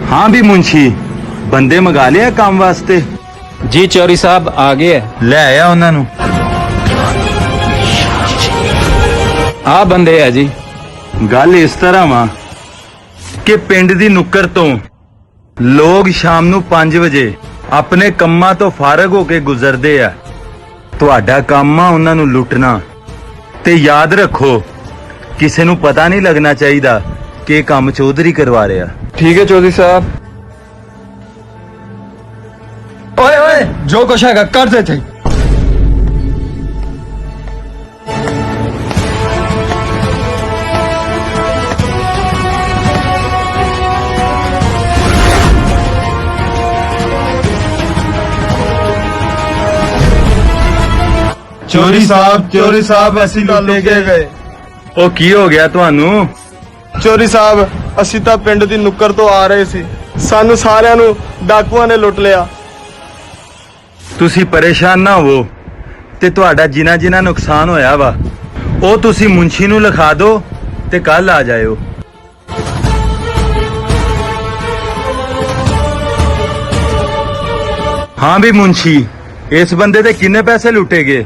हाँ भी मुंशी बंदे मंगा लिया काम वास्ते। जी चौधरी साहब आ गए। ले आया उन्होंने। आ बंदे है जी। गल इस तरह वा कि पिंड दी नुक्कर तो लोग शाम नू 5 वजे अपने कम्मां तो फारग होके गुजरदे आ। तुहाडा काम आ उन्हां नू लुटना। ते याद रखो किसे नू पता नहीं लगना चाहिदा कि काम चौधरी करवा रहा। ठीक है चौधरी साहब। ओए ओए जो कुछ है कर दे थे। चोरी साहब असी लुटे गए। ओ की हो गया तुहानू? चोरी साहब ਅਸੀਂ ਤਾਂ ਪਿੰਡ ਦੀ ਨੁੱਕਰ ਤੋਂ ਆ ਰਹੇ ਸੀ, ਸਾਨੂੰ ਸਾਰਿਆਂ ਨੂੰ ਡਾਕੂਆਂ ਨੇ ਲੁੱਟ ਲਿਆ। ਤੁਸੀਂ ਪਰੇਸ਼ਾਨ ਨਾ ਹੋਵੋ ਤੇ ਤੁਹਾਡਾ ਜਿਨਾ ਜਿਨਾ ਨੁਕਸਾਨ ਹੋਇਆ ਵਾ ਉਹ ਤੁਸੀਂ ਮੁੰਸ਼ੀ ਨੂੰ ਲਿਖਾ ਦਿਓ ਤੇ ਕੱਲ ਆ ਜਾਇਓ। हाँ भी मुंशी इस बंदे दे किन्ने पैसे लुटे गए?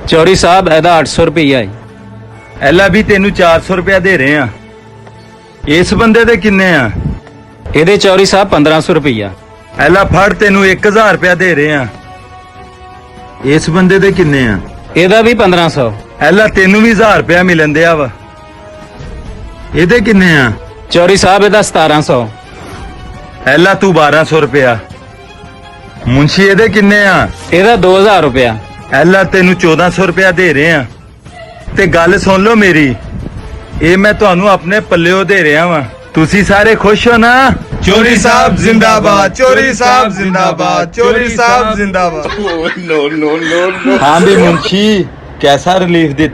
चौधरी साहब एदा 800 रुपया है। एला भी तेनू 400 रुपया दे रहे हैं। इस बंदे दे किन्ने आ? एदे चौधरी साहब 1500 रुपया। एला फड़ तेनू 1000 रुपया दे रहे हैं। इस बंदे दे किन्ने आ? एदा भी 1500। एला तेनू भी 1000 रुपया मिलन दिया वा। एदे किन्ने आ? चौधरी साहब एदा 1700। एला तू 1200 रुपया। मुंशी एदे किन्ने आ? एदा 2000 रुपया। एला तेनू 1400 रुपया दे रहे हैं। ते गल सुन लो मेरी, ये मैं तुहानू अपने पल्लिओ दे रहा वा। तुसी सारे खुश हो ना? चोरी साहब जिंदाबाद, चोरी साहब जिंदाबाद, चोरी साहब जिंदाबाद। हाँ भी मुंशी कैसा रिलीफ दिता।